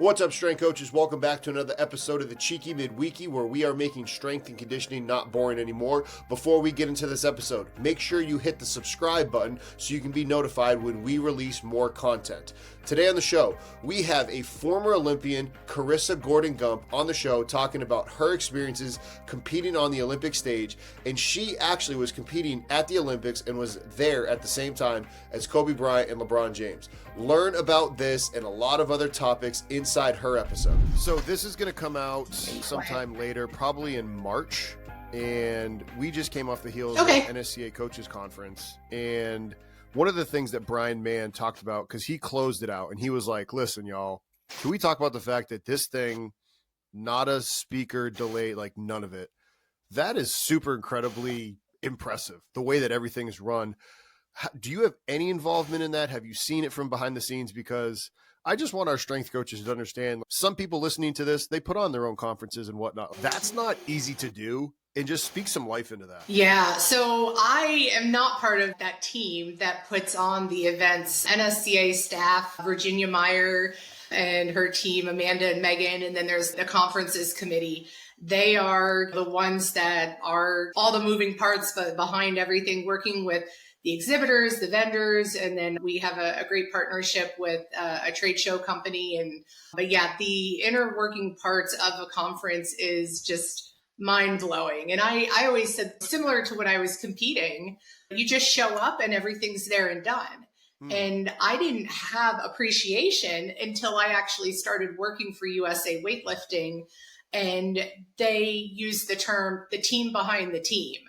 What's up, strength coaches? Welcome back to another episode of the Cheeky Midweeky, where we are making strength and conditioning not boring anymore. Before we get into this episode, make sure you hit the subscribe button so you can be notified when we release more content. Today on the show, we have a former Olympian, Carissa Gump, on the show talking about her experiences competing on the Olympic stage, and she actually was competing at the Olympics and was there at the same time as Kobe Bryant and LeBron James. Learn about this and a lot of other topics inside her episode. So this is going to come out sometime later, probably in March, and we just came off the heels of the NSCA Coaches Conference, and one of the things that Brian Mann talked about, because he closed it out, and he was like, listen, y'all, can we talk about the fact that this thing, not a speaker delay, like none of it, that is super incredibly impressive, the way that everything is run. Do you have any involvement in that? Have you seen it from behind the scenes? Because I just want our strength coaches to understand, some people listening to this, they put on their own conferences and whatnot. That's not easy to do. And just speak some life into that. Yeah, so I am not part of that team that puts on the events. NSCA staff, Virginia Meyer and her team, Amanda and Megan, and then there's the conferences committee. They are the ones that are all the moving parts but behind everything, working with the exhibitors, the vendors, and then we have a great partnership with a trade show company. But yeah, the inner working parts of a conference is just mind-blowing. And I always said, similar to when I was competing, you just show up and everything's there and done. And I didn't have appreciation until I actually started working for USA Weightlifting, and they used the term, the team behind the team.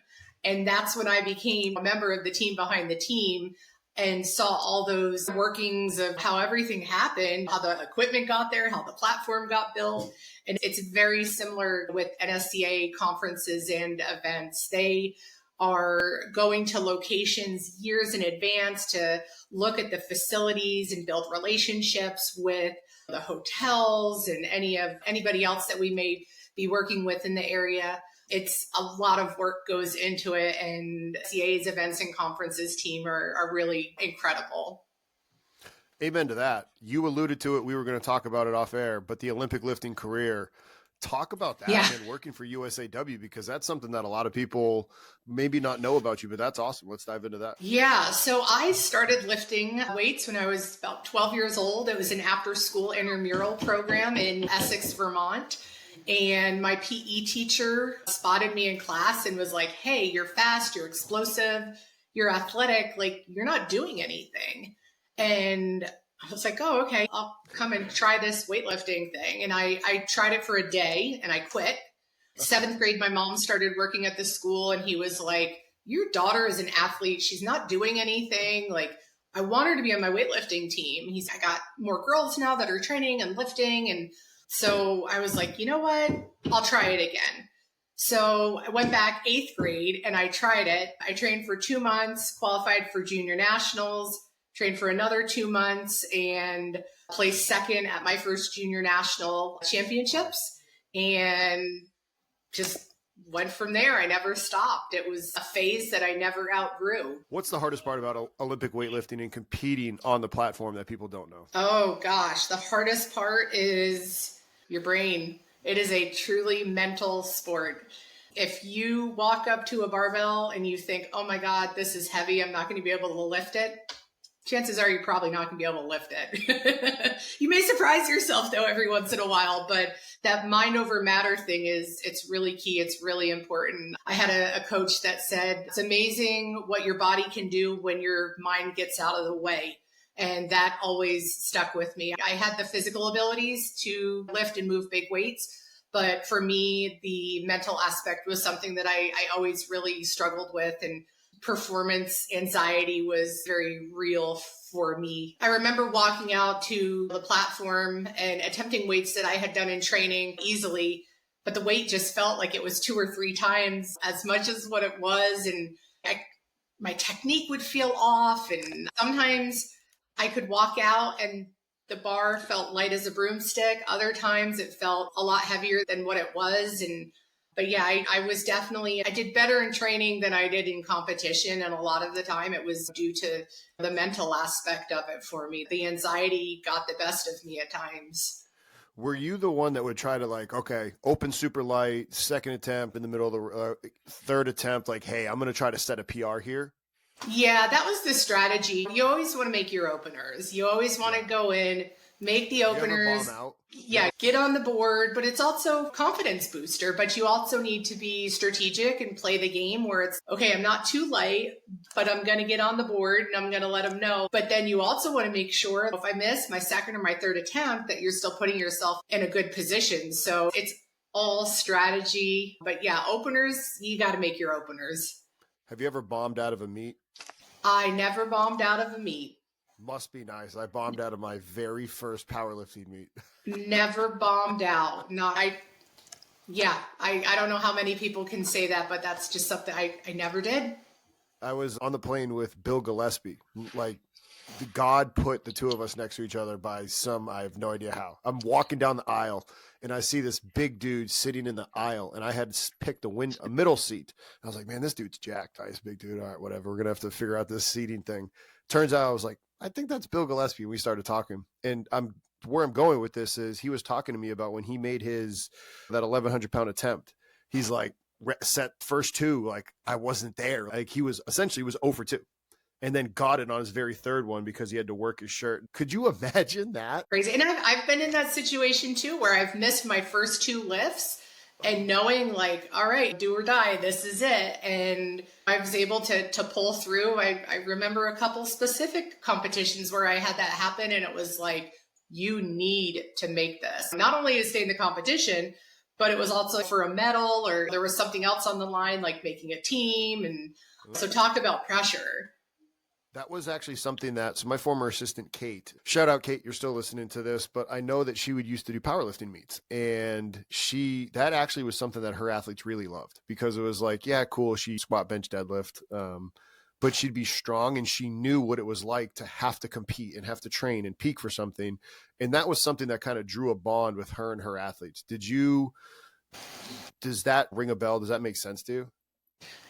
And that's when I became a member of the team behind the team and saw all those workings of how everything happened, how the equipment got there, how the platform got built. And it's very similar with NSCA conferences and events. They are going to locations years in advance to look at the facilities and build relationships with the hotels and anybody else that we may be working with in the area. It's a lot of work goes into it, and CA's events and conferences team are really incredible. Amen to that. You alluded to it. We were going to talk about it off air, but the Olympic lifting career, talk about that and working for USAW, because that's something that a lot of people maybe not know about you, but that's awesome. Let's dive into that. Yeah. So I started lifting weights when I was about 12 years old. It was an after-school intramural program in Essex, Vermont. And my PE teacher spotted me in class and was like, hey, you're fast, you're explosive, you're athletic, like you're not doing anything. And I was like, oh, okay, I'll come and try this weightlifting thing. And I tried it for a day and I quit. 7th grade, my mom started working at the school, and he was like, your daughter is an athlete. She's not doing anything. Like, I want her to be on my weightlifting team. I got more girls now that are training and lifting. And so I was like, you know what? I'll try it again. So I went back 8th grade and I tried it. I trained for 2 months, qualified for junior nationals, trained for another 2 months, and placed second at my first junior national championships, and just went from there. I never stopped. It was a phase that I never outgrew. What's the hardest part about Olympic weightlifting and competing on the platform that people don't know? Oh gosh, the hardest part is your brain. It is a truly mental sport. If you walk up to a barbell and you think, oh my God, this is heavy, I'm not going to be able to lift it, chances are you're probably not going to be able to lift it. You may surprise yourself though every once in a while, but that mind over matter thing it's really key. It's really important. I had a coach that said, it's amazing what your body can do when your mind gets out of the way. And that always stuck with me. I had the physical abilities to lift and move big weights, but for me, the mental aspect was something that I always really struggled with, and performance anxiety was very real for me. I remember walking out to the platform and attempting weights that I had done in training easily, but the weight just felt like it was 2 or 3 times as much as what it was. And my technique would feel off. And sometimes I could walk out and the bar felt light as a broomstick. Other times it felt a lot heavier than what it was. But yeah, I did better in training than I did in competition. And a lot of the time it was due to the mental aspect of it for me. The anxiety got the best of me at times. Were you the one that would try to like, okay, open super light, second attempt in the middle of the third attempt, like, hey, I'm going to try to set a PR here? Yeah, that was the strategy. You always want to make your openers. You always want to go in, make the openers. You ever bomb out? Yeah, get on the board, but it's also confidence booster. But you also need to be strategic and play the game where it's, okay, I'm not too light, but I'm going to get on the board and I'm going to let them know. But then you also want to make sure if I miss my second or my third attempt, that you're still putting yourself in a good position. So it's all strategy. But yeah, openers, you got to make your openers. Have you ever bombed out of a meet? I never bombed out of a meet. Must be nice. I bombed out of my very first powerlifting meet. Never bombed out. No, I don't know how many people can say that, but that's just something I never did. I was on the plane with Bill Gillespie. Like, God put the two of us next to each other by I have no idea how. I'm walking down the aisle and I see this big dude sitting in the aisle, and I had picked a middle seat. I was like, man, this dude's jacked. This big dude. All right, whatever. We're going to have to figure out this seating thing. Turns out I was like, I think that's Bill Gillespie. And we started talking, and where I'm going with this is he was talking to me about when he made that 1,100 pound attempt. He's like, set first two. Like, I wasn't there. Like, he was 0 for 2. And then got it on his very third one because he had to work his shirt. Could you imagine that? Crazy. And I've been in that situation too, where I've missed my first 2 lifts and knowing like, all right, do or die, this is it. And I was able to pull through. I remember a couple specific competitions where I had that happen, and it was like, you need to make this. Not only to stay in the competition, but it was also for a medal, or there was something else on the line, like making a team. And so talk about pressure. That was actually something so my former assistant, Kate, shout out, Kate, you're still listening to this, but I know that she would used to do powerlifting meets, and that actually was something that her athletes really loved, because it was like, yeah, cool. She squat, bench, deadlift, but she'd be strong, and she knew what it was like to have to compete and have to train and peak for something. And that was something that kind of drew a bond with her and her athletes. Does that ring a bell? Does that make sense to you?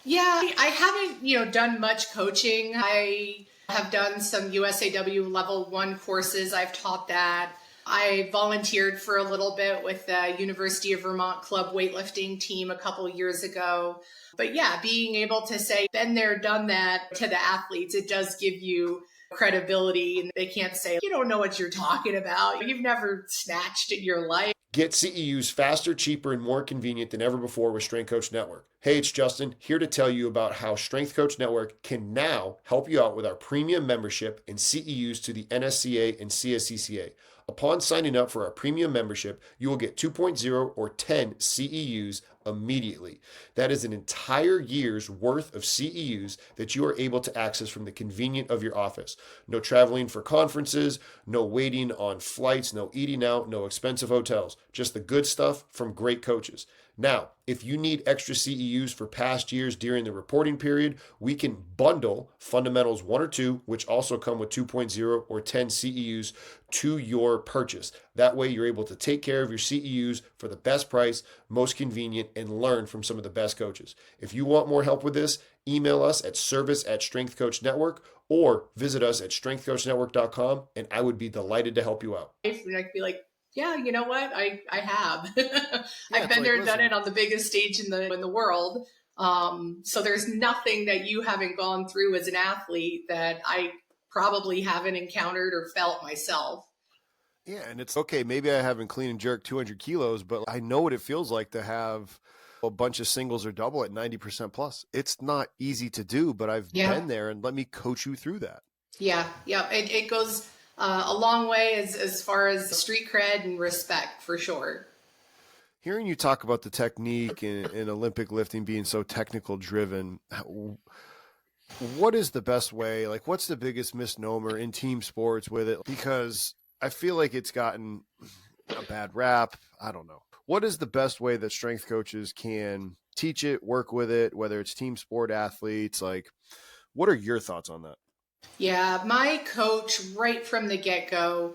Yeah, I haven't, done much coaching. I have done some USAW level 1 courses. I've taught that. I volunteered for a little bit with the University of Vermont Club weightlifting team a couple years ago. But yeah, being able to say, been there, done that to the athletes, it does give you credibility, and they can't say, you don't know what you're talking about. You've never snatched in your life. Get CEUs faster, cheaper, and more convenient than ever before with Strength Coach Network. Hey, it's Justin, here to tell you about how Strength Coach Network can now help you out with our premium membership and CEUs to the NSCA and CSCCa. Upon signing up for our premium membership, you will get 2.0 or 10 CEUs immediately. That is an entire year's worth of CEUs that you are able to access from the convenience of your office. No traveling for conferences, no waiting on flights, no eating out, no expensive hotels. Just the good stuff from great coaches. Now, if you need extra CEUs for past years during the reporting period, we can bundle Fundamentals 1 or 2, which also come with 2.0 or 10 CEUs to your purchase. That way, you're able to take care of your CEUs for the best price, most convenient, and learn from some of the best coaches. If you want more help with this, email us at service@Strength Coach Network or visit us at strengthcoachnetwork.com, and I would be delighted to help you out. And I'd be like, yeah, you know what? I have. I've been there, done it on the biggest stage in the world. So there's nothing that you haven't gone through as an athlete that I probably haven't encountered or felt myself. Yeah, and it's okay. Maybe I haven't clean and jerked 200 kilos, but I know what it feels like to have a bunch of singles or double at 90% plus. It's not easy to do, but I've been there, and let me coach you through that. Yeah. It goes a long way as far as street cred and respect, for sure. Hearing you talk about the technique in Olympic lifting being so technical driven, what is the best way? Like, what's the biggest misnomer in team sports with it? Because I feel like it's gotten a bad rap. I don't know. What is the best way that strength coaches can teach it, work with it, whether it's team sport athletes? Like, what are your thoughts on that? Yeah, my coach right from the get-go,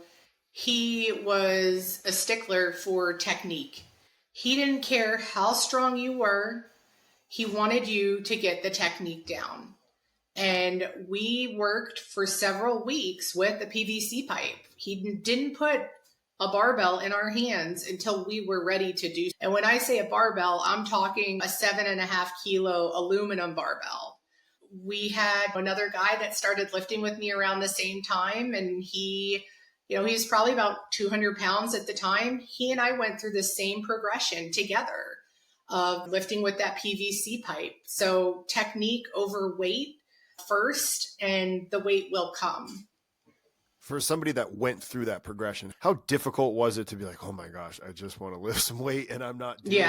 he was a stickler for technique. He didn't care how strong you were. He wanted you to get the technique down. And we worked for several weeks with the PVC pipe. He didn't put a barbell in our hands until we were ready to do. And when I say a barbell, I'm talking a 7.5 kilo aluminum barbell. We had another guy that started lifting with me around the same time, and he was probably about 200 pounds at the time. He and I went through the same progression together of lifting with that PVC pipe. So technique over weight first, and the weight will come. For somebody that went through that progression, how difficult was it to be like, oh my gosh, I just want to lift some weight and I'm not doing it?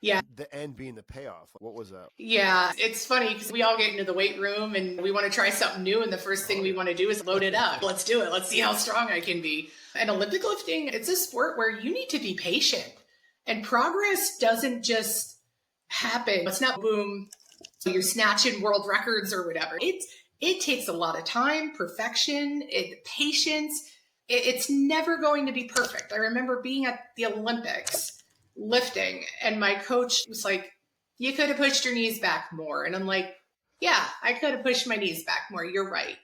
Yeah. The end being the payoff. What was that? Yeah, it's funny because we all get into the weight room and we want to try something new. And the first thing we want to do is load it up. Let's do it. Let's see how strong I can be. And Olympic lifting, it's a sport where you need to be patient. And progress doesn't just happen. It's not boom, you're snatching world records or whatever. It takes a lot of time, perfection, patience. It's never going to be perfect. I remember being at the Olympics lifting, and my coach was like, you could have pushed your knees back more. And I'm like, yeah, I could have pushed my knees back more. You're right.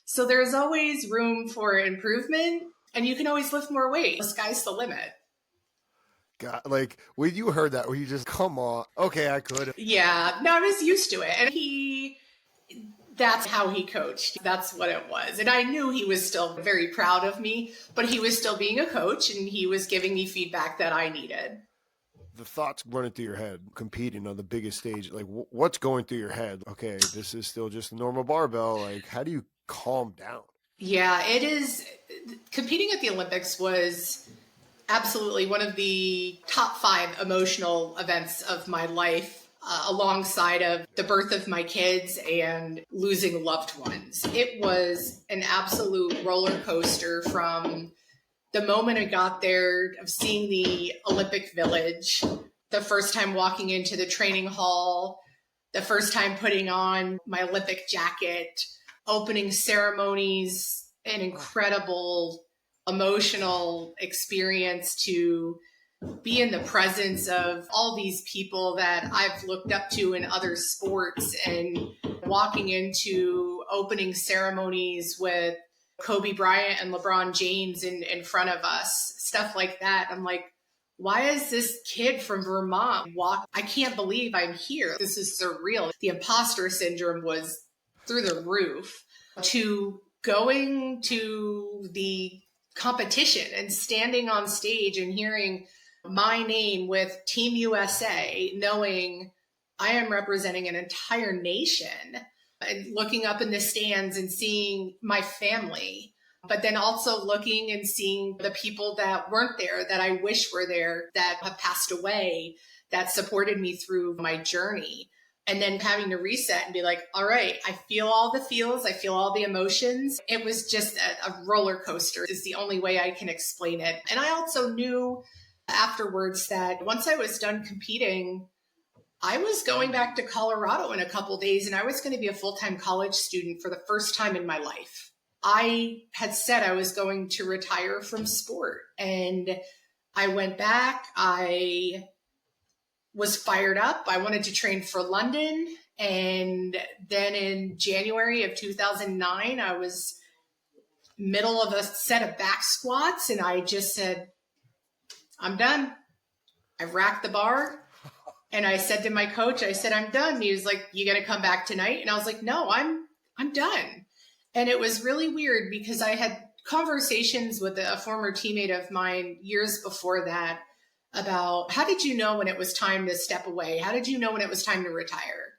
So there's always room for improvement, and you can always lift more weight. The sky's the limit. God, like when you heard that, were you just, come on, okay, I could. Yeah, no, I was used to it. And that's how he coached. That's what it was. And I knew he was still very proud of me, but he was still being a coach and he was giving me feedback that I needed. The thoughts running through your head, competing on the biggest stage, like what's going through your head? Okay, this is still just a normal barbell. Like, how do you calm down? Yeah, it is. Competing at the Olympics was absolutely one of the top 5 emotional events of my life, alongside of the birth of my kids and losing loved ones. It was an absolute roller coaster from the moment I got there, of seeing the Olympic Village, the first time walking into the training hall, the first time putting on my Olympic jacket, opening ceremonies, an incredible emotional experience to be in the presence of all these people that I've looked up to in other sports, and walking into opening ceremonies with Kobe Bryant and LeBron James in front of us, stuff like that. I'm like, why is this kid from Vermont I can't believe I'm here. This is surreal. The imposter syndrome was through the roof. To going to the competition and standing on stage and hearing my name with Team USA, knowing I am representing an entire nation, and looking up in the stands and seeing my family, but then also looking and seeing the people that weren't there, that I wish were there, that have passed away, that supported me through my journey. And then having to reset and be like, all right, I feel all the feels, I feel all the emotions. It was just a roller coaster is the only way I can explain it. And I also knew afterwards that once I was done competing, I was going back to Colorado in a couple of days, and I was going to be a full-time college student for the first time in my life. I had said I was going to retire from sport, and I went back. I was fired up. I wanted to train for London. And then in January of 2009, I was middle of a set of back squats, and I just said, I'm done. I've racked the bar. And I said to my coach, I said, I'm done. He was like, you going to come back tonight? And I was like, no, I'm done. And it was really weird because I had conversations with a former teammate of mine years before that about, how did you know when it was time to step away? How did you know when it was time to retire?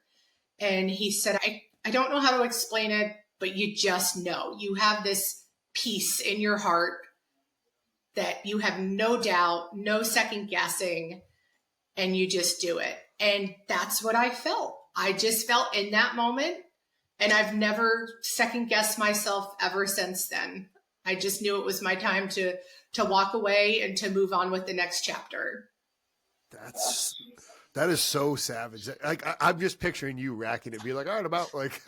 And he said, I don't know how to explain it, but you just know. You have this peace in your heart that you have no doubt, no second guessing, and you just do it. And that's what I felt. I just felt in that moment, and I've never second guessed myself ever since then. I just knew it was my time to walk away and to move on with the next chapter. That is so savage. Like I'm just picturing you racking it, be like, all right, about like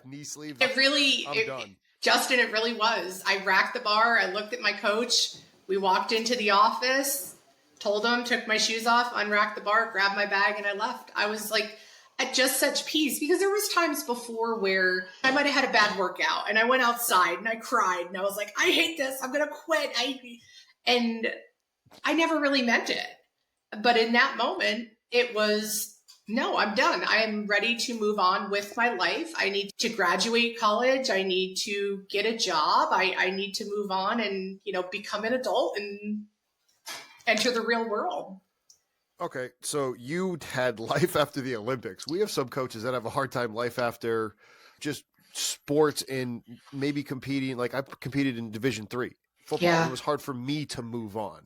knee sleeves. I'm done. Justin, it really was. I racked the bar. I looked at my coach. We walked into the office, told him, took my shoes off, unracked the bar, grabbed my bag, and I left. I was like at just such peace, because there was times before where I might have had a bad workout and I went outside and I cried and I was like, I hate this. I'm going to quit. And I never really meant it. But in that moment, it was, no, I'm done. I am ready to move on with my life. I need to graduate college. I need to get a job. I need to move on and, become an adult and enter the real world. Okay, so you had life after the Olympics. We have some coaches that have a hard time life after just sports and maybe competing. Like I competed in Division III football. Yeah. And it was hard for me to move on.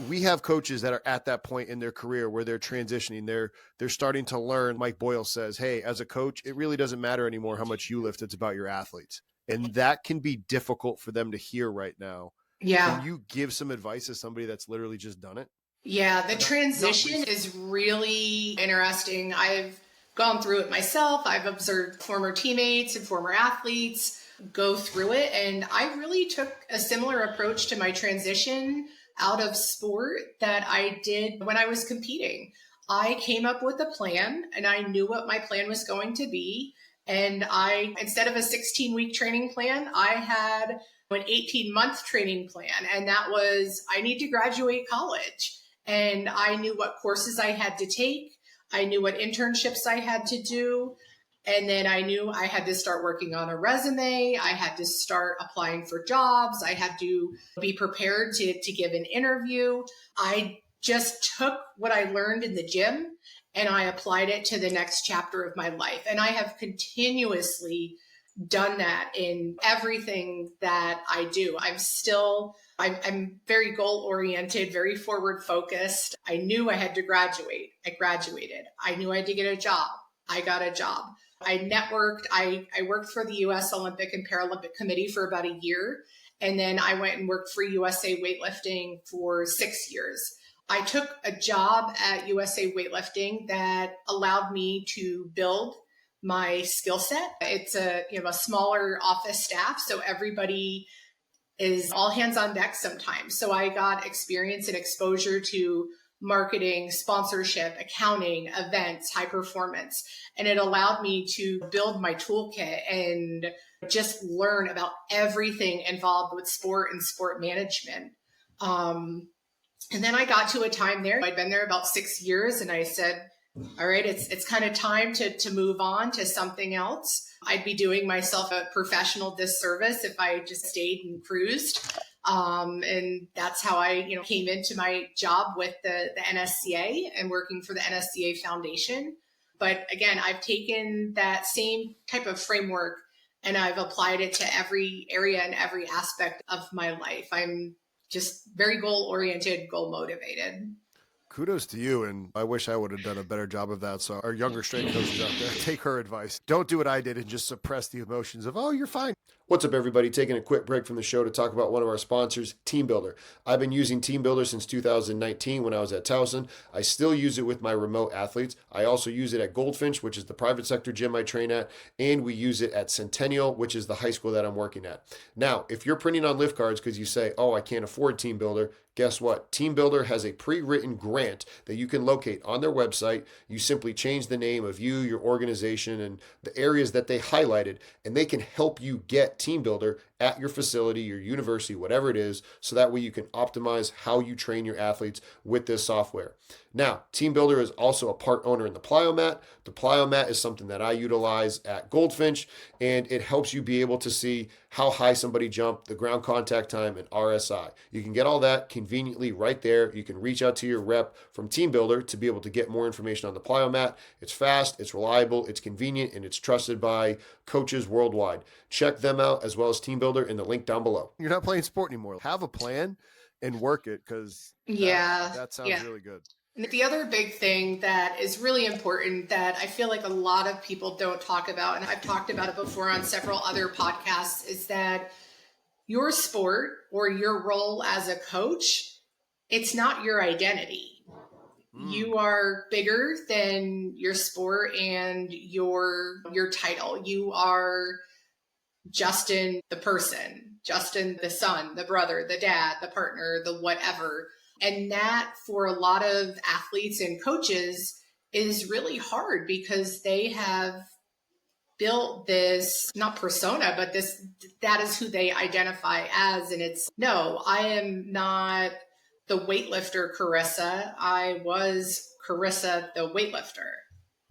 We have coaches that are at that point in their career where they're transitioning. They're starting to learn. Mike Boyle says, hey, as a coach, it really doesn't matter anymore how much you lift. It's about your athletes. And that can be difficult for them to hear right now. Yeah. Can you give some advice as somebody that's literally just done it? Yeah, the transition is really interesting. I've gone through it myself. I've observed former teammates and former athletes go through it. And I really took a similar approach to my transition out of sport that I did when I was competing. I came up with a plan and I knew what my plan was going to be. And instead of a 16-week training plan, I had an 18-month training plan. And that was, I need to graduate college. And I knew what courses I had to take. I knew what internships I had to do. And then I knew I had to start working on a resume. I had to start applying for jobs. I had to be prepared to give an interview. I just took what I learned in the gym and I applied it to the next chapter of my life. And I have continuously done that in everything that I do. I'm very goal oriented, very forward focused. I knew I had to graduate. I graduated. I knew I had to get a job. I got a job. I networked. I worked for the U.S. Olympic and Paralympic Committee for about a year. And then I went and worked for USA Weightlifting for 6 years. I took a job at USA Weightlifting that allowed me to build my skill set. It's a smaller office staff, so everybody is all hands on deck sometimes. So I got experience and exposure to marketing, sponsorship, accounting, events, high performance. And it allowed me to build my toolkit and just learn about everything involved with sport and sport management. And then I got to a time there, I'd been there about 6 years, and I said, all right, it's kind of time to move on to something else. I'd be doing myself a professional disservice if I just stayed and cruised. And that's how I, came into my job with the NSCA and working for the NSCA Foundation. But again, I've taken that same type of framework and I've applied it to every area and every aspect of my life. I'm just very goal-oriented, goal-motivated. Kudos to you, and I wish I would have done a better job of that. So our younger strength coaches out there, take her advice. Don't do what I did and just suppress the emotions of, oh, you're fine. What's up, everybody? Taking a quick break from the show to talk about one of our sponsors, Team Builder. I've been using Team Builder since 2019 when I was at Towson. I still use it with my remote athletes. I also use it at Goldfinch, which is the private sector gym I train at, and we use it at Centennial, which is the high school that I'm working at. Now, if you're printing on lift cards because you say, oh, I can't afford Team Builder, guess what? Team Builder has a pre-written grant that you can locate on their website. You simply change the name of you, your organization, and the areas that they highlighted, and they can help you get Team Builder at your facility, your university, whatever it is, so that way you can optimize how you train your athletes with this software. Now, Team Builder is also a part owner in the Plyomat. The Plyomat is something that I utilize at Goldfinch, and it helps you be able to see how high somebody jumped, the ground contact time, and RSI. You can get all that conveniently right there. You can reach out to your rep from Team Builder to be able to get more information on the Plyomat. It's fast, it's reliable, it's convenient, and it's trusted by coaches worldwide. Check them out as well as Team Builder in the link down below. You're not playing sport anymore. Have a plan and work it, because that sounds really good. And the other big thing that is really important that I feel like a lot of people don't talk about, and I've talked about it before on several other podcasts, is that your sport or your role as a coach, it's not your identity. You are bigger than your sport and your title. You are Justin the person, Justin the son, the brother, the dad, the partner, the whatever. And that for a lot of athletes and coaches is really hard because they have built this, not persona, but that is who they identify as. And it's, no, I am not the weightlifter Carissa. I was Carissa, the weightlifter.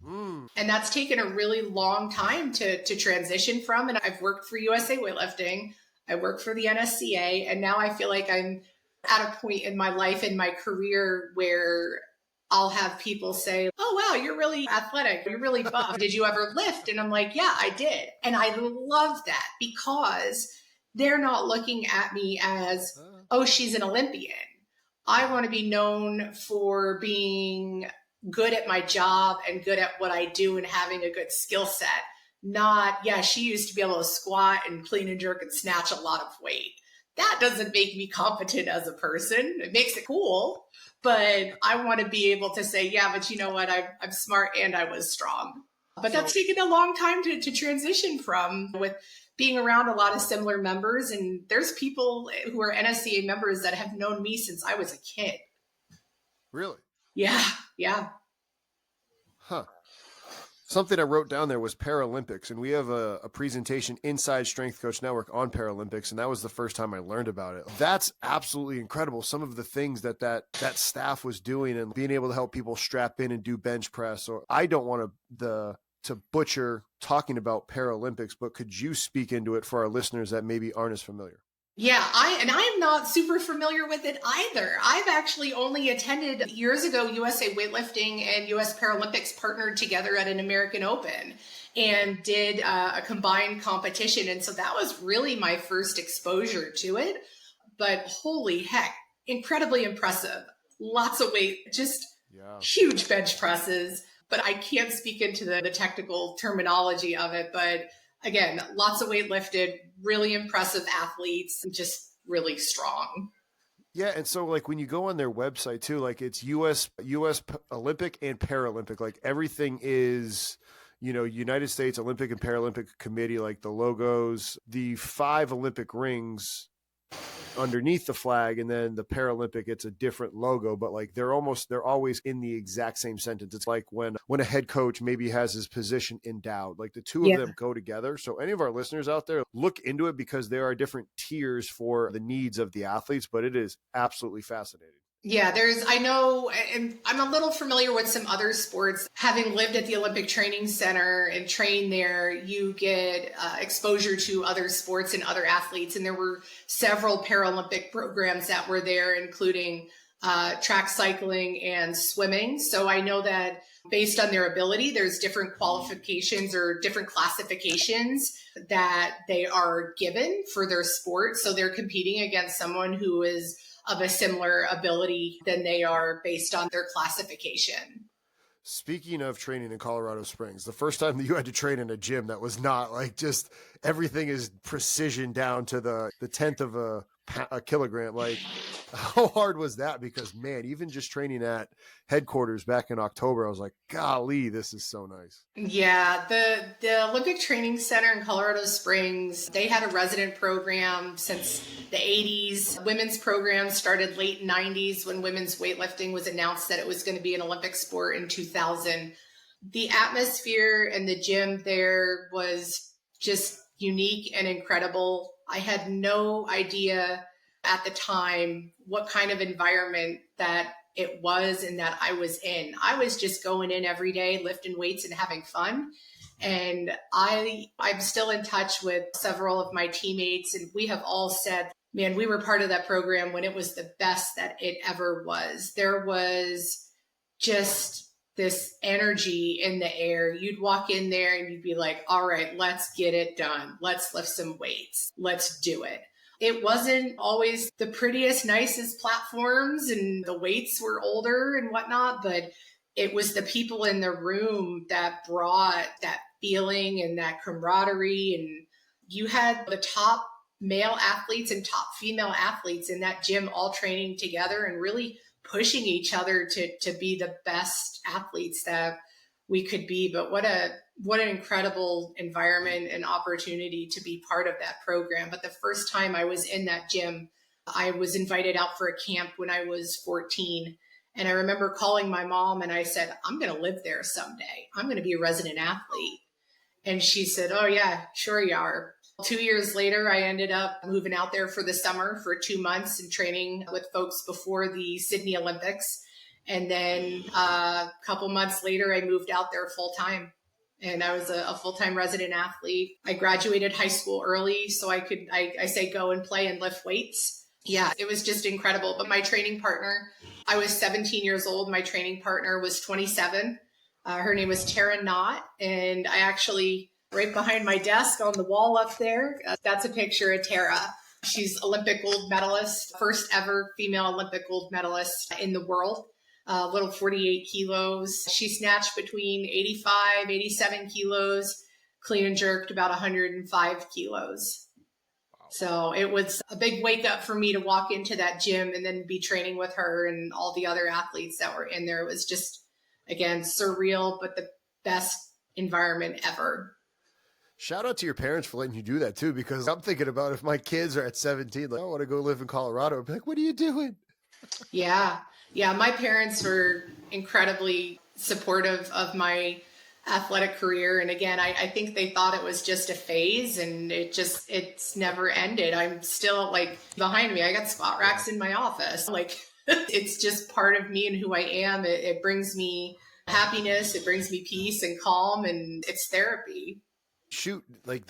And that's taken a really long time to transition from. And I've worked for USA Weightlifting. I work for the NSCA. And now I feel like I'm at a point in my life, in my career, where I'll have people say, oh, wow, you're really athletic. You're really buff. Did you ever lift? And I'm like, yeah, I did. And I love that because they're not looking at me as, oh, she's an Olympian. I want to be known for being good at my job and good at what I do and having a good skill set. Not, yeah, she used to be able to squat and clean and jerk and snatch a lot of weight. That doesn't make me competent as a person. It makes it cool. But I want to be able to say, yeah, but you know what? I'm smart and I was strong. But that's taken a long time to transition from, with being around a lot of similar members. And there's people who are NSCA members that have known me since I was a kid. Really? Yeah. Huh. Something I wrote down there was Paralympics, and we have a presentation inside Strength Coach Network on Paralympics, and that was the first time I learned about it. That's absolutely incredible. Some of the things that staff was doing, and being able to help people strap in and do bench press. Or I don't want to butcher talking about Paralympics, but could you speak into it for our listeners that maybe aren't as familiar? Yeah, I'm not super familiar with it either. I've actually only attended years ago. USA Weightlifting and US Paralympics partnered together at an American Open and did a combined competition. And so that was really my first exposure to it. But holy heck, incredibly impressive. Lots of weight, just huge bench presses. But I can't speak into the technical terminology of it. But again, lots of weight lifted, really impressive athletes, just really strong. Yeah, and so like when you go on their website too, like it's US Olympic and Paralympic, like everything is, United States Olympic and Paralympic Committee, like the logos, the 5 Olympic rings underneath the flag, and then the Paralympic, it's a different logo, but like they're always in the exact same sentence. It's like when a head coach maybe has his position endowed, like the two of them go together. So any of our listeners out there, look into it, because there are different tiers for the needs of the athletes, but it is absolutely fascinating. Yeah, I know, and I'm a little familiar with some other sports. Having lived at the Olympic Training Center and trained there, you get exposure to other sports and other athletes. And there were several Paralympic programs that were there, including track cycling and swimming. So I know that based on their ability, there's different qualifications or different classifications that they are given for their sport. So they're competing against someone who is of a similar ability than they are based on their classification. Speaking of training in Colorado Springs, the first time that you had to train in a gym that was not like just everything is precision down to the 10th of a kilogram, like how hard was that? Because man, even just training at headquarters back in October, I was like, golly, this is so nice. Yeah, the Olympic Training Center in Colorado Springs, they had a resident program since the 80s. Women's program started late 90s when women's weightlifting was announced that it was going to be an Olympic sport in 2000. The atmosphere and the gym there was just unique and incredible. I had no idea at the time what kind of environment that it was and that I was in. I was just going in every day, lifting weights and having fun. And I'm still in touch with several of my teammates, and we have all said, man, we were part of that program when it was the best that it ever was. There was just this energy in the air. You'd walk in there and you'd be like, all right, let's get it done. Let's lift some weights. Let's do it. It wasn't always the prettiest, nicest platforms, and the weights were older and whatnot, but it was the people in the room that brought that feeling and that camaraderie. And you had the top male athletes and top female athletes in that gym all training together and really pushing each other to be the best athletes that we could be. But what an incredible environment and opportunity to be part of that program. But the first time I was in that gym, I was invited out for a camp when I was 14. And I remember calling my mom and I said, I'm going to live there someday. I'm going to be a resident athlete. And she said, oh yeah, sure you are. 2 years later, I ended up moving out there for the summer for 2 months and training with folks before the Sydney Olympics. And then a couple months later, I moved out there full time. And I was a full-time resident athlete. I graduated high school early, so I could, I say, go and play and lift weights. Yeah, it was just incredible. But my training partner, I was 17 years old. My training partner was 27. Her name was Tara Knott. And I actually, right behind my desk on the wall up there, that's a picture of Tara. She's Olympic gold medalist, first ever female Olympic gold medalist in the world. Little 48 kilos. She snatched between 85, 87 kilos, clean and jerked about 105 kilos. Wow. So it was a big wake up for me to walk into that gym and then be training with her and all the other athletes that were in there. It was just, again, surreal, but the best environment ever. Shout out to your parents for letting you do that too, because I'm thinking about if my kids are at 17, like, I want to go live in Colorado. I'd be like, what are you doing? Yeah. Yeah, my parents were incredibly supportive of my athletic career. And again, I think they thought it was just a phase and it's never ended. I'm still like behind me. I got squat racks in my office. Like it's just part of me and who I am. It brings me happiness. It brings me peace and calm, and it's therapy. Shoot, like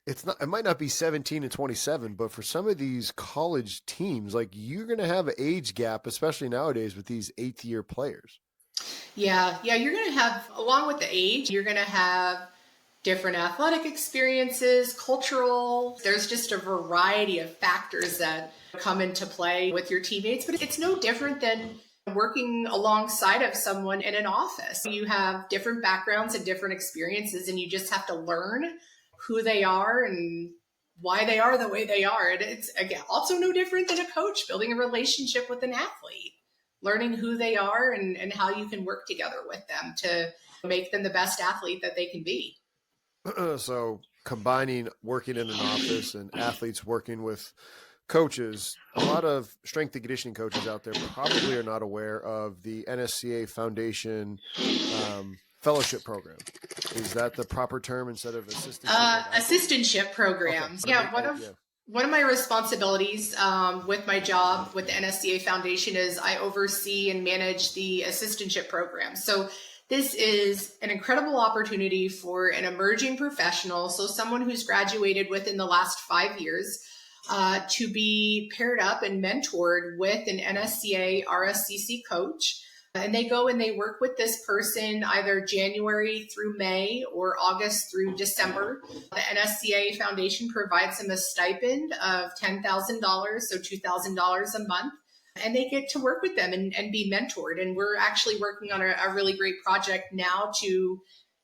it's not, it might not be 17 and 27, but for some of these college teams, like you're going to have an age gap, especially nowadays with these 8th year players. Yeah. You're going to have, along with the age, you're going to have different athletic experiences, cultural. There's just a variety of factors that come into play with your teammates, but it's no different than working alongside of someone in an office. You have different backgrounds and different experiences, and you just have to learn who they are and why they are the way they are. And it's, again, also no different than a coach building a relationship with an athlete, learning who they are and how you can work together with them to make them the best athlete that they can be. So combining working in an office and athletes working with coaches, a lot of strength and conditioning coaches out there probably are not aware of the NSCA Foundation fellowship program. Is that the proper term instead of assistantship? Assistantship programs. Okay. Yeah, one of my responsibilities with my job with the NSCA Foundation is I oversee and manage the assistantship program. So this is an incredible opportunity for an emerging professional, so someone who's graduated within the last 5 years, to be paired up and mentored with an NSCA RSCC coach. And they go and they work with this person either January through May or August through December. The NSCA Foundation provides them a stipend of $10,000, so $2,000 a month. And they get to work with them and be mentored. And we're actually working on a really great project now to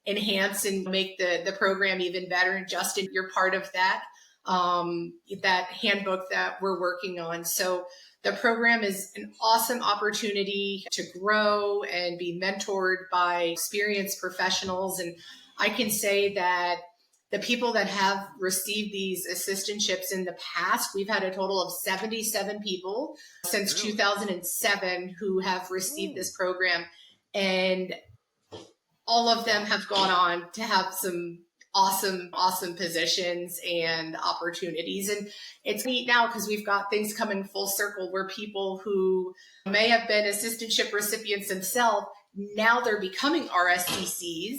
enhance and make the program even better. And Justin, you're part of that handbook that we're working on. So the program is an awesome opportunity to grow and be mentored by experienced professionals. And I can say that the people that have received these assistantships in the past, we've had a total of 77 people since 2007 who have received this program. And all of them have gone on to have some awesome positions and opportunities. And it's neat now because we've got things coming full circle where people who may have been assistantship recipients themselves, now they're becoming RSCCs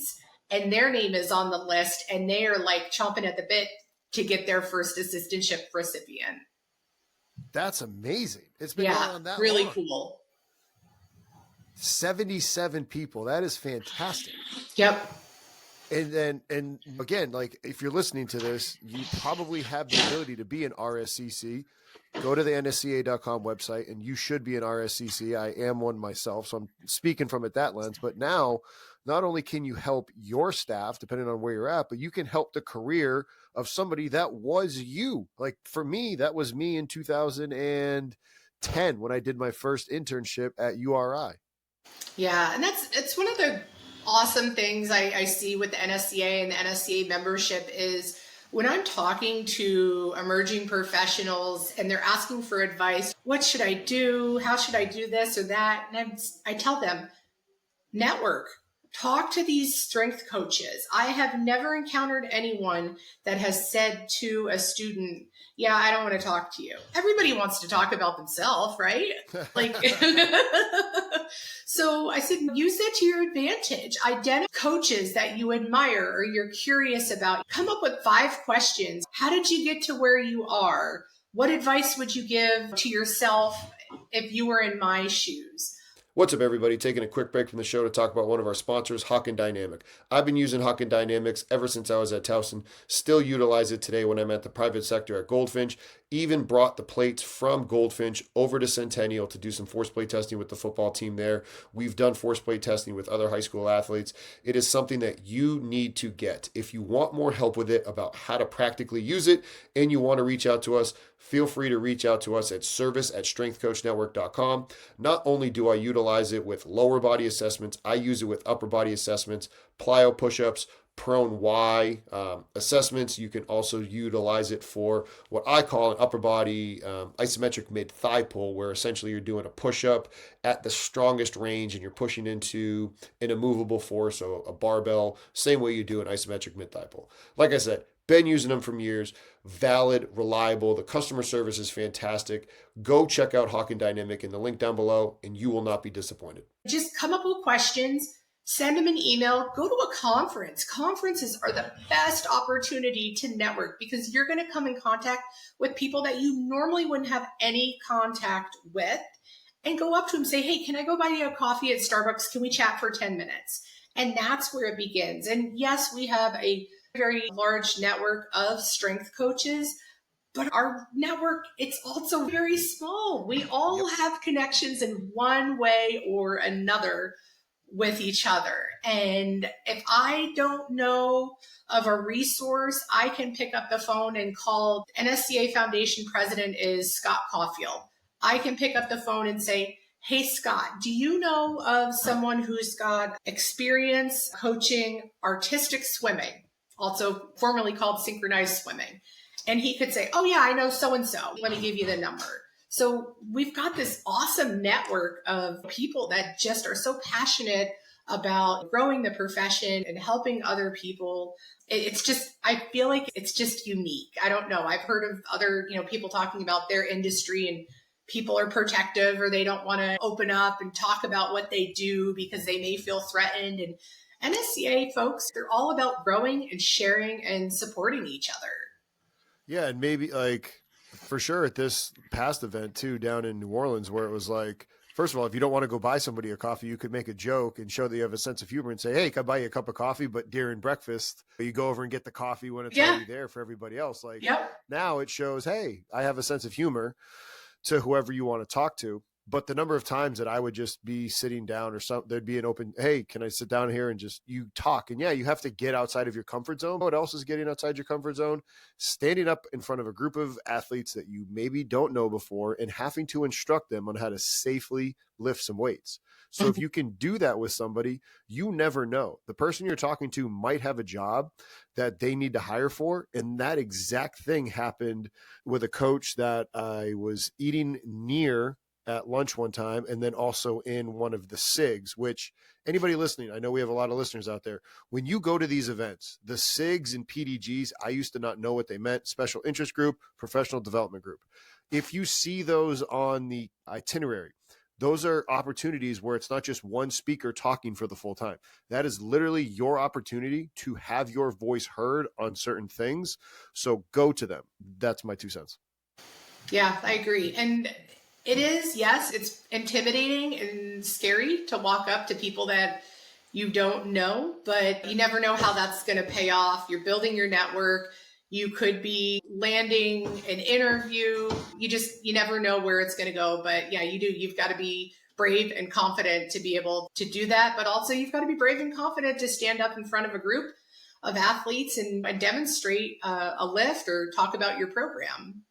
and their name is on the list and they are like chomping at the bit to get their first assistantship recipient. That's amazing. It's been going on that really long. Cool. 77 people. That is fantastic. Yep. And again, like if you're listening to this, you probably have the ability to be an RSCC. Go to the NSCA.com website and you should be an RSCC. I am one myself, so I'm speaking from it that lens. But now, not only can you help your staff, depending on where you're at, but you can help the career of somebody that was you. Like for me, that was me in 2010 when I did my first internship at URI. Yeah, and it's one of the awesome things I see with the NSCA and the NSCA membership is when I'm talking to emerging professionals and they're asking for advice, what should I do? How should I do this or that? And I tell them, network. talk to these strength coaches. I have never encountered anyone that has said to a student, yeah, I don't want to talk to you. Everybody wants to talk about themselves, right? Like, so I said, use that to your advantage. Identify coaches that you admire or you're curious about. Come up with 5 questions. How did you get to where you are? What advice would you give to yourself if you were in my shoes? What's up, everybody? Taking a quick break from the show to talk about one of our sponsors, Hawk & Dynamic. I've been using Hawk & Dynamics ever since I was at Towson. Still utilize it today when I'm at the private sector at Goldfinch. Even brought the plates from Goldfinch over to Centennial to do some force plate testing with the football team there. We've done force plate testing with other high school athletes. It is something that you need to get. If you want more help with it about how to practically use it and you want to reach out to us, feel free to reach out to us at service@strengthcoachnetwork.com. Not only do I utilize it with lower body assessments, I use it with upper body assessments, plyo push-ups, prone Y assessments. You can also utilize it for what I call an upper body isometric mid thigh pull, where essentially you're doing a push-up at the strongest range and you're pushing into an immovable force, so a barbell, same way you do an isometric mid thigh pull. Like I said, been using them for years. Valid, reliable. The customer service is fantastic. Go check out Hawk & Dynamic in the link down below, and you will not be disappointed. Just come up with questions, send them an email, go to a conference. Conferences are the best opportunity to network because you're going to come in contact with people that you normally wouldn't have any contact with, and go up to them and say, hey, can I go buy you a coffee at Starbucks? Can we chat for 10 minutes? And that's where it begins. And yes, we have a very large network of strength coaches, but our network, it's also very small. We all have connections in one way or another with each other. And if I don't know of a resource, I can pick up the phone and call. NSCA Foundation president is Scott Caulfield. I can pick up the phone and say, hey, Scott, do you know of someone who's got experience coaching artistic swimming, also formerly called synchronized swimming? And he could say, oh yeah, I know so-and-so. Let me give you the number. So we've got this awesome network of people that just are so passionate about growing the profession and helping other people. It's just, I feel like it's just unique. I don't know. I've heard of other, people talking about their industry and people are protective or they don't want to open up and talk about what they do because they may feel threatened. And NSCA folks, they're all about growing and sharing and supporting each other. Yeah, and maybe for sure at this past event too, down in New Orleans, where it was like, first of all, if you don't want to go buy somebody a coffee, you could make a joke and show that you have a sense of humor and say, hey, can I buy you a cup of coffee? But during breakfast, you go over and get the coffee when it's already there for everybody else. Now it shows, hey, I have a sense of humor to whoever you want to talk to. But the number of times that I would just be sitting down or something, there'd be an open, hey, can I sit down here and just you talk? And yeah, you have to get outside of your comfort zone. What else is getting outside your comfort zone? Standing up in front of a group of athletes that you maybe don't know before and having to instruct them on how to safely lift some weights. So if you can do that with somebody, you never know. The person you're talking to might have a job that they need to hire for. And that exact thing happened with a coach that I was eating near at lunch one time, and then also in one of the SIGs, which anybody listening, I know we have a lot of listeners out there. When you go to these events, the SIGs and PDGs, I used to not know what they meant. Special interest group, professional development group. If you see those on the itinerary, those are opportunities where it's not just one speaker talking for the full time. That is literally your opportunity to have your voice heard on certain things. So go to them. That's my 2 cents. Yeah, I agree. And it is, yes, it's intimidating and scary to walk up to people that you don't know, but you never know how that's going to pay off. You're building your network. You could be landing an interview. You never know where it's going to go. But yeah, you do. You've got to be brave and confident to be able to do that. But also you've got to be brave and confident to stand up in front of a group of athletes and demonstrate a lift or talk about your program.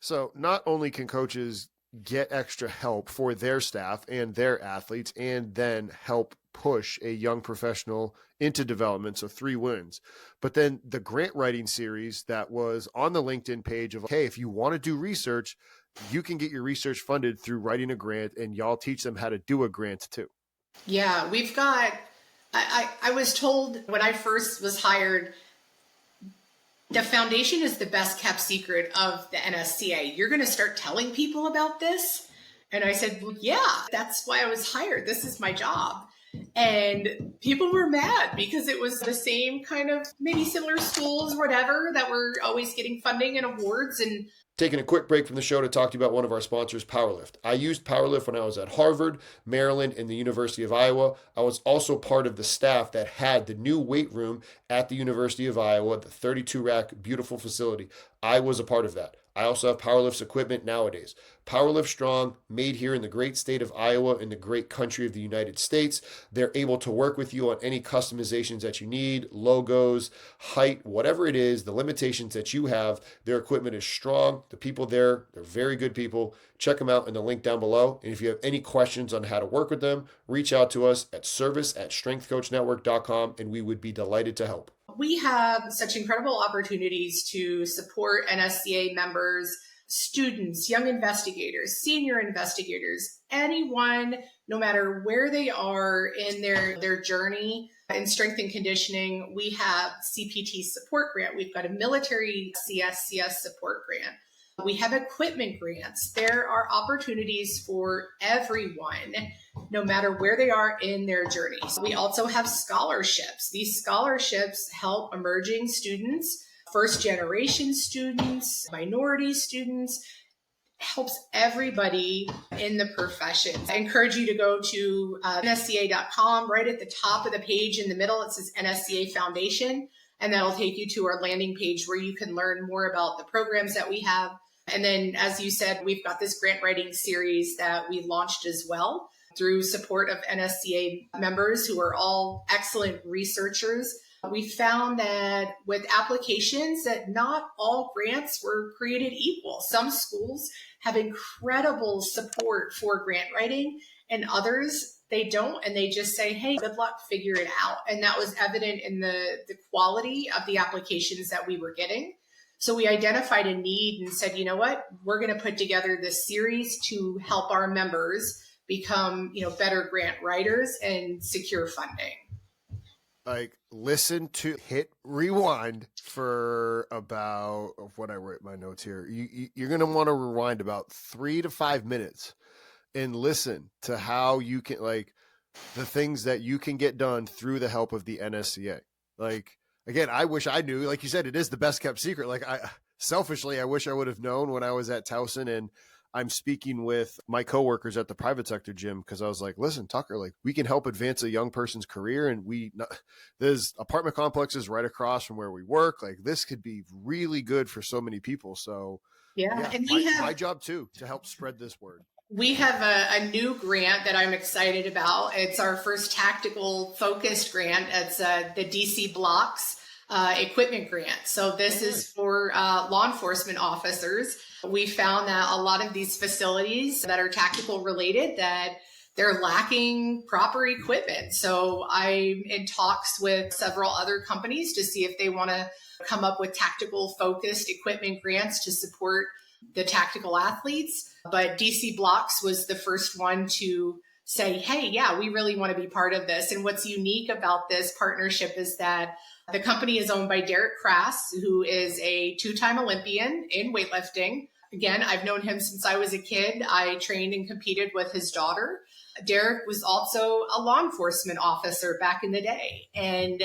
So not only can coaches get extra help for their staff and their athletes and then help push a young professional into development, so 3 wins. But then the grant writing series that was on the LinkedIn page of, hey, if you want to do research, you can get your research funded through writing a grant, and y'all teach them how to do a grant too. Yeah, we've got I was told when I first was hired, the foundation is the best kept secret of the NSCA. You're going to start telling people about this? And I said, well, yeah, that's why I was hired. This is my job. And people were mad because it was the same kind of maybe similar schools, whatever, that were always getting funding and awards. And Taking a quick break from the show to talk to you about one of our sponsors, Powerlift. I used Powerlift when I was at Harvard, Maryland, and the University of Iowa. I was also part of the staff that had the new weight room at the University of Iowa, the 32-rack, beautiful facility. I was a part of that. I also have Powerlift's equipment nowadays. Powerlift Strong, made here in the great state of Iowa in the great country of the United States. They're able to work with you on any customizations that you need, logos, height, whatever it is, the limitations that you have. Their equipment is strong. The people there, they're very good people. Check them out in the link down below. And if you have any questions on how to work with them, reach out to us at service@strengthcoachnetwork.com, and we would be delighted to help. we have such incredible opportunities to support NSCA members, students, young investigators, senior investigators, anyone, no matter where they are in their journey in strength and conditioning. We have CPT support grant. We've got a military CSCS support grant. We have equipment grants. There are opportunities for everyone, no matter where they are in their journey. We also have scholarships. These scholarships help emerging students, first generation students, minority students, helps everybody in the profession. I encourage you to go to NSCA.com. Right at the top of the page in the middle, it says NSCA Foundation, and that'll take you to our landing page where you can learn more about the programs that we have. And then, as you said, we've got this grant writing series that we launched as well through support of NSCA members who are all excellent researchers. We found that with applications that not all grants were created equal. Some schools have incredible support for grant writing, and others, they don't, and they just say, hey, good luck, figure it out. And that was evident in the quality of the applications that we were getting. So we identified a need and said, you know what, we're going to put together this series to help our members become, better grant writers and secure funding. Like, listen to, hit rewind for about, what I wrote my notes here. You're going to want to rewind about 3 to 5 minutes and listen to how you can, like, the things that you can get done through the help of the NSCA. Like, again, I wish I knew, like you said, it is the best kept secret. Like, selfishly, I wish I would have known when I was at Towson, and I'm speaking with my coworkers at the private sector gym, because I was like, listen, Tucker, like, we can help advance a young person's career, and there's apartment complexes right across from where we work. Like, this could be really good for so many people. So yeah, and my job too, to help spread this word. We have a new grant that I'm excited about. It's our first tactical focused grant. It's the DC Blocks equipment grant. So this is for law enforcement officers. We found that a lot of these facilities that are tactical related, that they're lacking proper equipment. So I'm in talks with several other companies to see if they want to come up with tactical focused equipment grants to support the tactical athletes. But DC Blocks was the first one to say, hey, yeah, we really want to be part of this. And what's unique about this partnership is that the company is owned by Derek Crass, who is a 2-time Olympian in weightlifting. Again, I've known him since I was a kid. I trained and competed with his daughter. Derek was also a law enforcement officer back in the day. And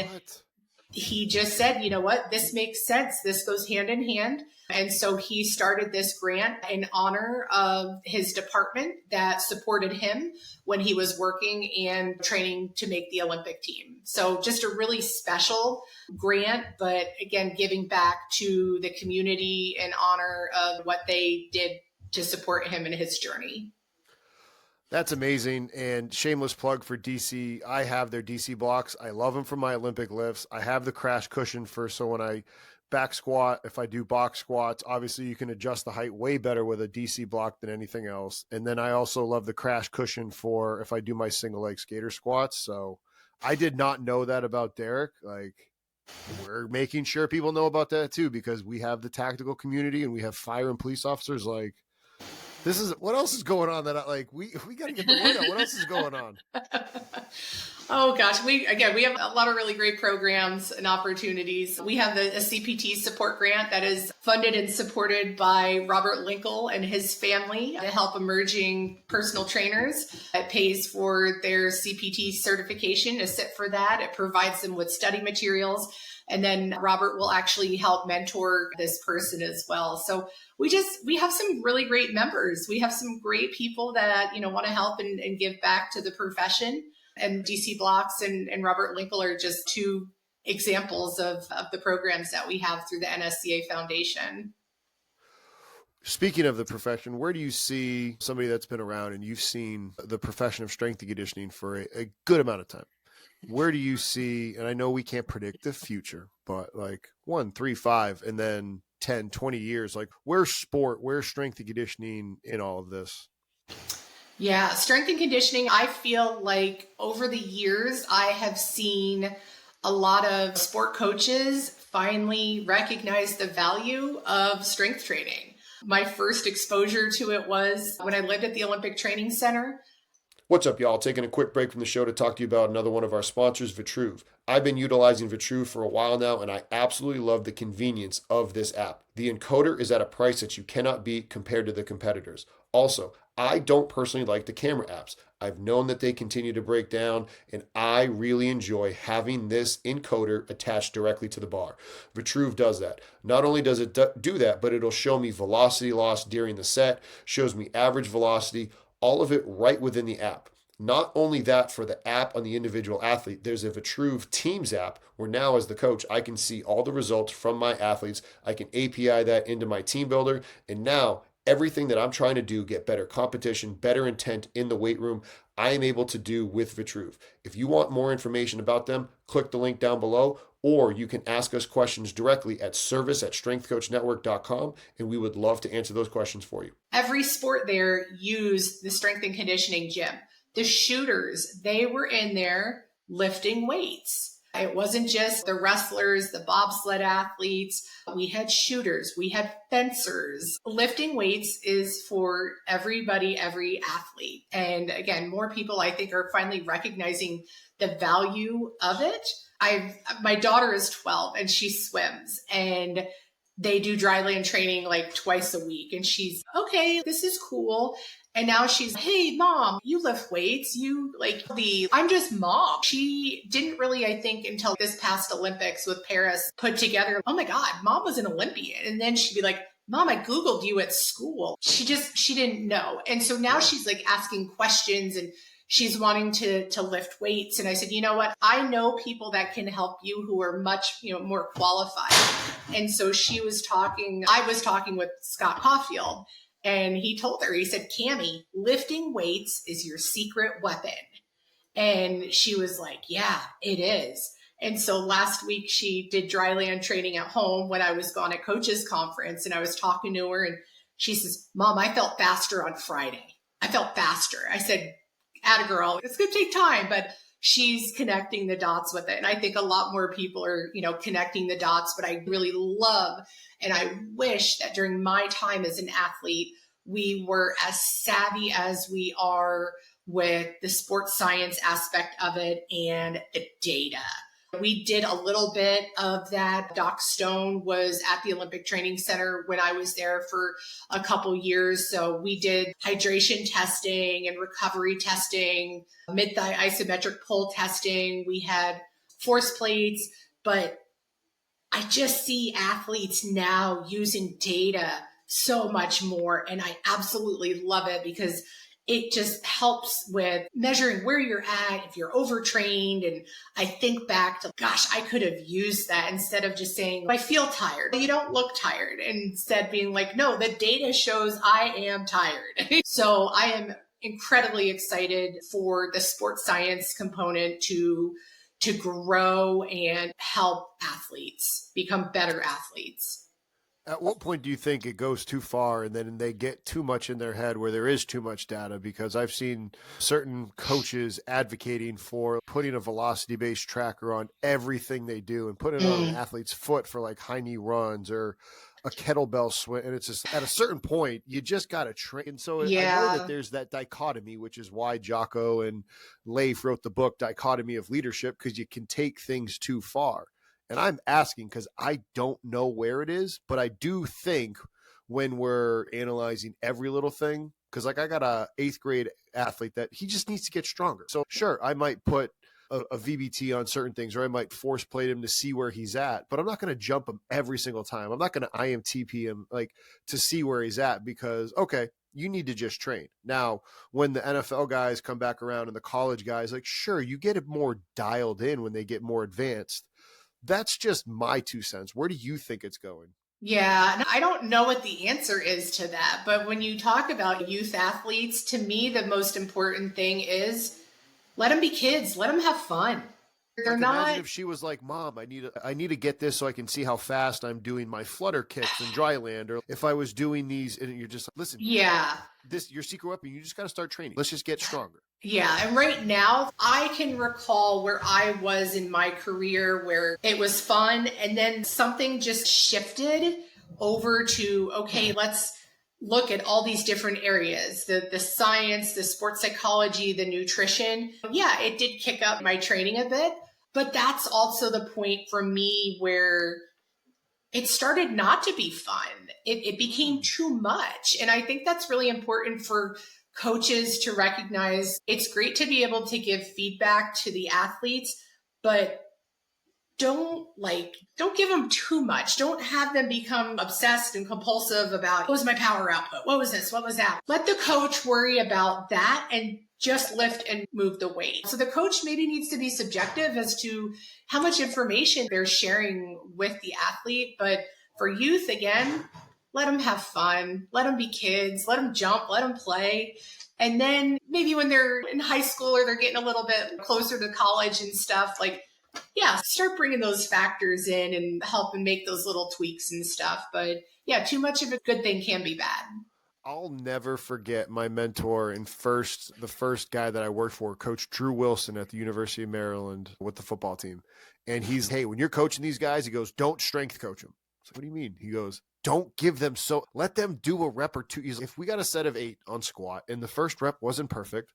he just said, you know what, this makes sense. This goes hand in hand. And so he started this grant in honor of his department that supported him when he was working and training to make the Olympic team. So just a really special grant, but again, giving back to the community in honor of what they did to support him in his journey. That's amazing. And shameless plug for DC. I have their DC Blocks. I love them for my Olympic lifts. I have the crash cushion so when I back squat, if I do box squats, obviously you can adjust the height way better with a DC block than anything else. And then I also love the crash cushion for if I do my single leg skater squats. So I did not know that about Derek. Like, we're making sure people know about that too, because we have the tactical community and we have fire and police officers. Like, This is what else is going on that we got to get the word out. What else is going on? Oh gosh, we have a lot of really great programs and opportunities. We have a CPT support grant that is funded and supported by Robert Linkle and his family to help emerging personal trainers. It pays for their CPT certification to sit for that. It provides them with study materials. And then Robert will actually help mentor this person as well. So we have some really great members. We have some great people that, want to help and give back to the profession. And DC Blocks and Robert Linkle are just two examples of the programs that we have through the NSCA Foundation. Speaking of the profession, where do you see somebody that's been around and you've seen the profession of strength and conditioning for a good amount of time? Where do you see, and I know we can't predict the future, but 1, 3, 5, and then 10, 20 years, where's strength and conditioning in all of this? Yeah, strength and conditioning, I feel like over the years, I have seen a lot of sport coaches finally recognize the value of strength training. My first exposure to it was when I lived at the Olympic Training Center. What's up, y'all? Taking a quick break from the show to talk to you about another one of our sponsors, Vitruve. I've been utilizing Vitruve for a while now, and I absolutely love the convenience of this app. The encoder is at a price that you cannot beat compared to the competitors. Also, I don't personally like the camera apps. I've known that they continue to break down, and I really enjoy having this encoder attached directly to the bar. Vitruve does that. Not only does it do that, but it'll show me velocity loss during the set, shows me average velocity, all of it right within the app. Not only that, for the app on the individual athlete, there's a Vitruve Teams app where now as the coach, I can see all the results from my athletes. I can API that into my team builder. And now everything that I'm trying to do, get better competition, better intent in the weight room, I am able to do with Vitruve. If you want more information about them, click the link down below, or you can ask us questions directly at service@strengthcoachnetwork.com, and we would love to answer those questions for you. Every sport there used the strength and conditioning gym. The shooters, they were in there lifting weights. It wasn't just the wrestlers, the bobsled athletes. We had shooters, we had fencers. Lifting weights is for everybody, every athlete. And again, more people I think are finally recognizing the value of it. My daughter is 12 and she swims, and they do dry land training twice a week. And she's, okay, this is cool. And now she's, hey, mom, you lift weights. I'm just mom. She didn't really, I think, until this past Olympics with Paris put together, oh my God, mom was an Olympian. And then she'd be like, mom, I Googled you at school. She didn't know. And so now she's asking questions and she's wanting to lift weights. And I said, you know what? I know people that can help you who are much, more qualified. And so I was talking with Scott Caulfield. And he told her, he said, Cammie, lifting weights is your secret weapon. And she was like, yeah, it is. And so last week she did dry land training at home when I was gone at coaches conference, and I was talking to her and she says, Mom, I felt faster on Friday. I felt faster. I said, atta girl, it's going to take time, but she's connecting the dots with it. And I think a lot more people are, connecting the dots, but I really love, and I wish that during my time as an athlete, we were as savvy as we are with the sports science aspect of it and the data. We did a little bit of that. Doc Stone was at the Olympic Training Center when I was there for a couple years. So we did hydration testing and recovery testing, mid-thigh isometric pull testing. We had force plates, but I just see athletes now using data so much more. And I absolutely love it because it just helps with measuring where you're at, if you're overtrained. And I think back to, gosh, I could have used that instead of just saying, I feel tired. You don't look tired. And instead being like, no, the data shows I am tired. So I am incredibly excited for the sports science component to grow and help athletes become better athletes. At what point do you think it goes too far and then they get too much in their head where there is too much data? Because I've seen certain coaches advocating for putting a velocity-based tracker on everything they do and putting it on an athlete's foot for high knee runs or a kettlebell swing. And it's just at a certain point, you just got to train. And so I know Yeah. that there's that dichotomy, which is why Jocko and Leif wrote the book Dichotomy of Leadership, because you can take things too far. And I'm asking because I don't know where it is, but I do think when we're analyzing every little thing, because like I got a 8th grade athlete that he just needs to get stronger. So sure, I might put a VBT on certain things, or I might force plate him to see where he's at, but I'm not going to jump him every single time. I'm not going to IMTP him like to see where he's at, because, okay, you need to just train. Now, when the NFL guys come back around and the college guys, like, sure, you get it more dialed in when they get more advanced. That's just my 2 cents. Where do you think it's going? Yeah, and I don't know what the answer is to that, but when you talk about youth athletes, to me, the most important thing is let them be kids, let them have fun. They're like, not. Imagine if she was like, Mom, I need to get this so I can see how fast I'm doing my flutter kicks in dry land, or if I was doing these, and you're just listen. Yeah. This your secret weapon. You just got to start training. Let's just get stronger. Yeah. And right now, I can recall where I was in my career where it was fun. And then something just shifted over to, okay, let's look at all these different areas, the science, the sports psychology, the nutrition. Yeah, it did kick up my training a bit, but that's also the point for me where it started not to be fun. It became too much. And I think that's really important for coaches to recognize. It's great to be able to give feedback to the athletes, but don't give them too much. Don't have them become obsessed and compulsive about what was my power output? What was this? What was that? Let the coach worry about that and just lift and move the weight. So the coach maybe needs to be subjective as to how much information they're sharing with the athlete. But for youth, again, let them have fun. Let them be kids. Let them jump. Let them play. And then maybe when they're in high school or they're getting a little bit closer to college and stuff, like, yeah, start bringing those factors in and help and make those little tweaks and stuff. But yeah, too much of a good thing can be bad. I'll never forget my mentor and the first guy that I worked for, Coach Drew Wilson at the University of Maryland with the football team. And he's, hey, when you're coaching these guys, he goes, don't strength coach them. So what do you mean? He goes, don't give them let them do a rep or two. He's, if we got a set of 8 on squat and the first rep wasn't perfect,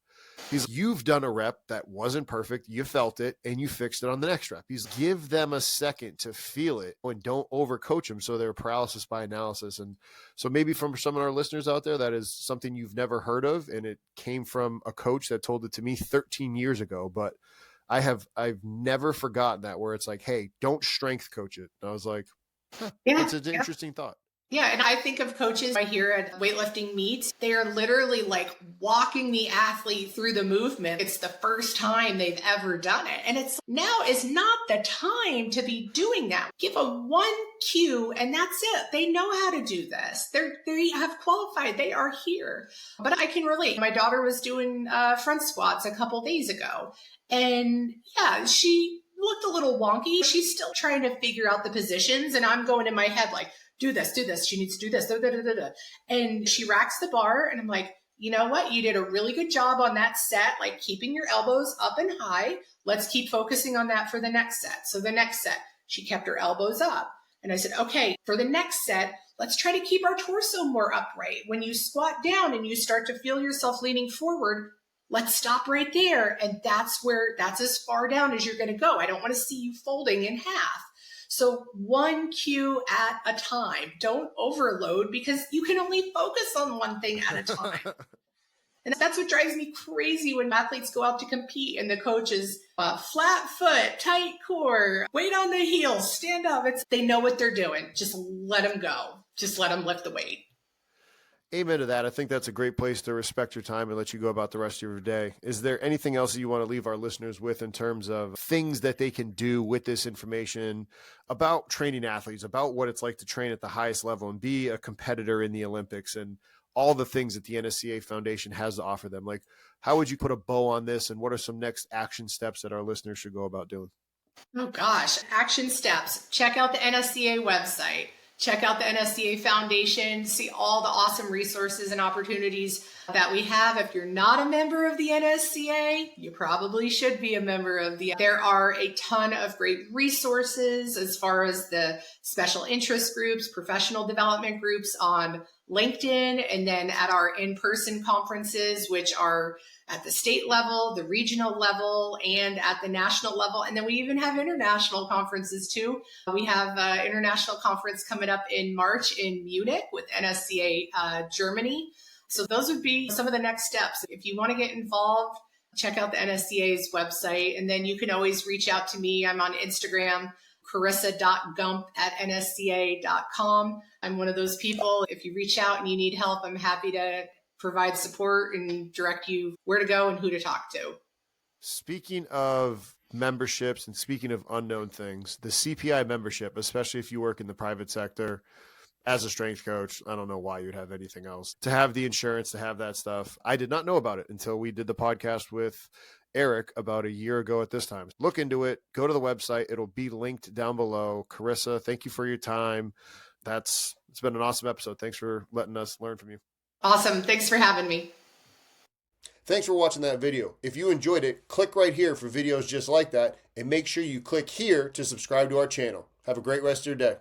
you've done a rep that wasn't perfect, you felt it, and you fixed it on the next rep. Give them a second to feel it and don't overcoach them so they're paralysis by analysis. And so maybe from some of our listeners out there, that is something you've never heard of, and it came from a coach that told it to me 13 years ago. But I've never forgotten that, where it's like, hey, don't strength coach it. And I was like, it's an interesting thought. Yeah, and I think of coaches I hear at weightlifting meets, they are literally like walking the athlete through the movement. It's the first time they've ever done it. And now is not the time to be doing that. Give a 1 cue and that's it. They know how to do this. They have qualified. They are here. But I can relate. My daughter was doing front squats a couple days ago. And yeah, she looked a little wonky. She's still trying to figure out the positions. And I'm going in my head like, do this. She needs to do this. Da, da, da, da, da. And she racks the bar. And I'm like, you know what? You did a really good job on that set, like keeping your elbows up and high. Let's keep focusing on that for the next set. So the next set, she kept her elbows up. And I said, okay, for the next set, let's try to keep our torso more upright. When you squat down and you start to feel yourself leaning forward, let's stop right there. And that's as far down as you're going to go. I don't want to see you folding in half. So 1 cue at a time. Don't overload because you can only focus on one thing at a time. And that's what drives me crazy when athletes go out to compete and the coach is flat foot, tight core, weight on the heels, stand up. They know what they're doing. Just let them go. Just let them lift the weight. Amen to that. I think that's a great place to respect your time and let you go about the rest of your day. Is there anything else that you want to leave our listeners with in terms of things that they can do with this information about training athletes, about what it's like to train at the highest level and be a competitor in the Olympics, and all the things that the NSCA Foundation has to offer them? Like, how would you put a bow on this, and what are some next action steps that our listeners should go about doing? Oh gosh, action steps. Check out the NSCA website. Check out the NSCA Foundation, see all the awesome resources and opportunities that we have. If you're not a member of the NSCA, you probably should be a member of the. There are a ton of great resources as far as the special interest groups, professional development groups on LinkedIn, and then at our in-person conferences, which are at the state level, the regional level, and at the national level. And then we even have international conferences too. We have an international conference coming up in March in Munich with NSCA Germany. So those would be some of the next steps. If you want to get involved, check out the NSCA's website. And then you can always reach out to me. I'm on Instagram, carissa.gump@nsca.com. I'm one of those people. If you reach out and you need help, I'm happy to provide support and direct you where to go and who to talk to. Speaking of memberships and speaking of unknown things, the CPI membership, especially if you work in the private sector as a strength coach, I don't know why you'd have anything else. To have the insurance, to have that stuff. I did not know about it until we did the podcast with Eric about a year ago at this time. Look into it. Go to the website. It'll be linked down below. Carissa, thank you for your time. It's been an awesome episode. Thanks for letting us learn from you. Awesome. Thanks for having me. Thanks for watching that video. If you enjoyed it, click right here for videos just like that, and make sure you click here to subscribe to our channel. Have a great rest of your day.